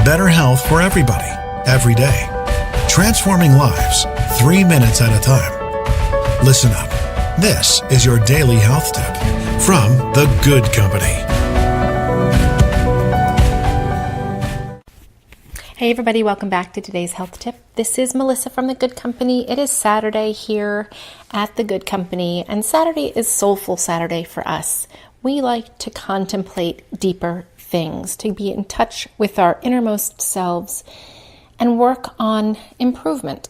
better health for everybody, every day. Transforming lives, 3 minutes at a time. Listen up. This is your daily health tip from The Good Company. Hey everybody, welcome back to today's health tip. This is Melissa from The Good Company. It is Saturday here at The Good Company, and Saturday is Soulful Saturday for us. We like to contemplate deeper things, to be in touch with our innermost selves and work on improvement.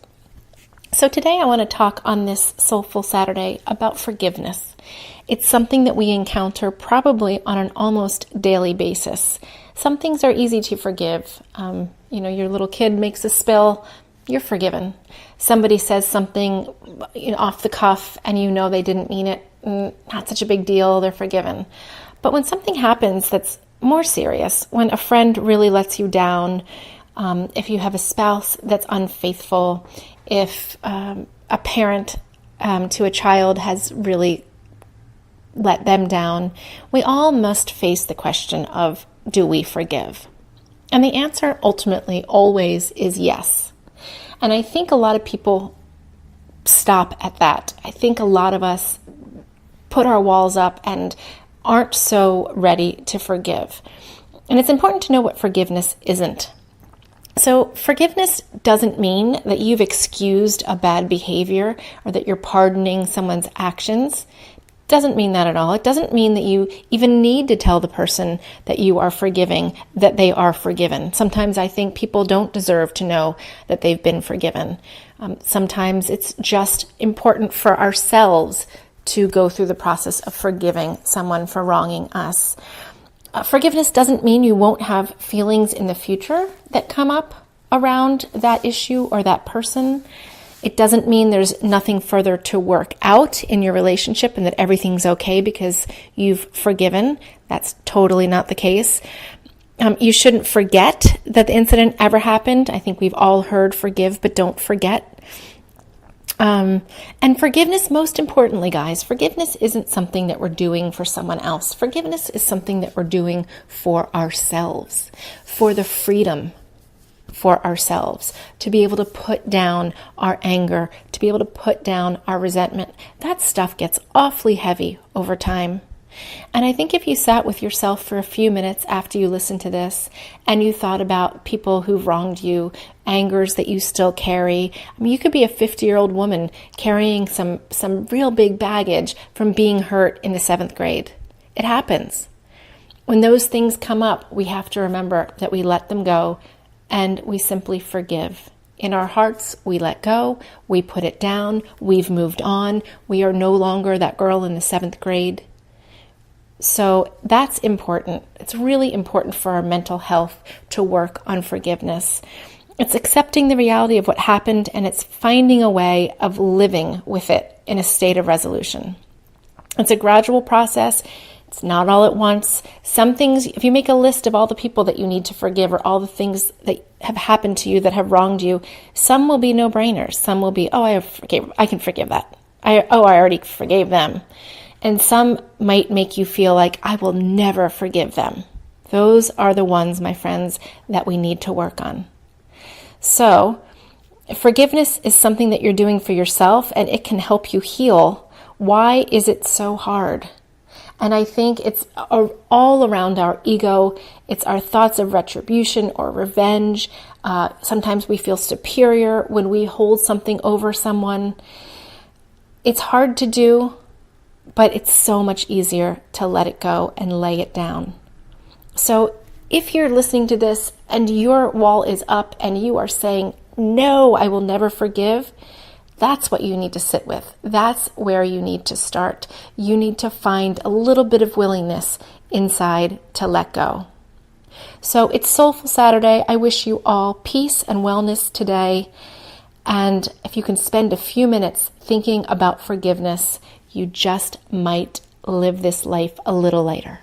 So today I want to talk on this Soulful Saturday about forgiveness. It's something that we encounter probably on an almost daily basis. Some things are easy to forgive. Your little kid makes a spill, you're forgiven. Somebody says something off the cuff and you know they didn't mean it, not such a big deal, they're forgiven. But when something happens that's more serious, when a friend really lets you down, if you have a spouse that's unfaithful, if a parent to a child has really let them down, we all must face the question of, do we forgive? And the answer ultimately always is yes. And I think a lot of people stop at that. I think a lot of us put our walls up and aren't so ready to forgive. And it's important to know what forgiveness isn't. So forgiveness doesn't mean that you've excused a bad behavior or that you're pardoning someone's actions. Doesn't mean that at all. It doesn't mean that you even need to tell the person that you are forgiving that they are forgiven. Sometimes I think people don't deserve to know that they've been forgiven. Sometimes it's just important for ourselves to go through the process of forgiving someone for wronging us. Forgiveness doesn't mean you won't have feelings in the future that come up around that issue or that person. It doesn't mean there's nothing further to work out in your relationship and that everything's okay because you've forgiven. That's totally not the case. You shouldn't forget that the incident ever happened. I think we've all heard forgive, but don't forget. And forgiveness, most importantly, guys, forgiveness isn't something that we're doing for someone else. Forgiveness is something that we're doing for ourselves, for the freedom for ourselves, to be able to put down our anger, to be able to put down our resentment. That stuff gets awfully heavy over time. And I think if you sat with yourself for a few minutes after you listened to this and you thought about people who've wronged you, angers that you still carry, you could be a 50-year-old woman carrying some real big baggage from being hurt in the 7th grade. It happens. When those things come up, we have to remember that we let them go and we simply forgive. In our hearts, we let go, we put it down, we've moved on, we are no longer that girl in the 7th grade. So that's important. It's really important for our mental health to work on forgiveness. It's accepting the reality of what happened and it's finding a way of living with it in a state of resolution. It's a gradual process. It's not all at once. Some things, if you make a list of all the people that you need to forgive or all the things that have happened to you that have wronged you, some will be no-brainers. Some will be, I can forgive that. I already forgave them. And some might make you feel like, I will never forgive them. Those are the ones, my friends, that we need to work on. So, forgiveness is something that you're doing for yourself and it can help you heal. Why is it so hard? And I think it's all around our ego. It's our thoughts of retribution or revenge. Sometimes we feel superior when we hold something over someone. It's hard to do, but it's so much easier to let it go and lay it down. So if you're listening to this and your wall is up and you are saying, no, I will never forgive, that's what you need to sit with. That's where you need to start. You need to find a little bit of willingness inside to let go. So it's Soulful Saturday. I wish you all peace and wellness today. And if you can spend a few minutes thinking about forgiveness, you just might live this life a little lighter.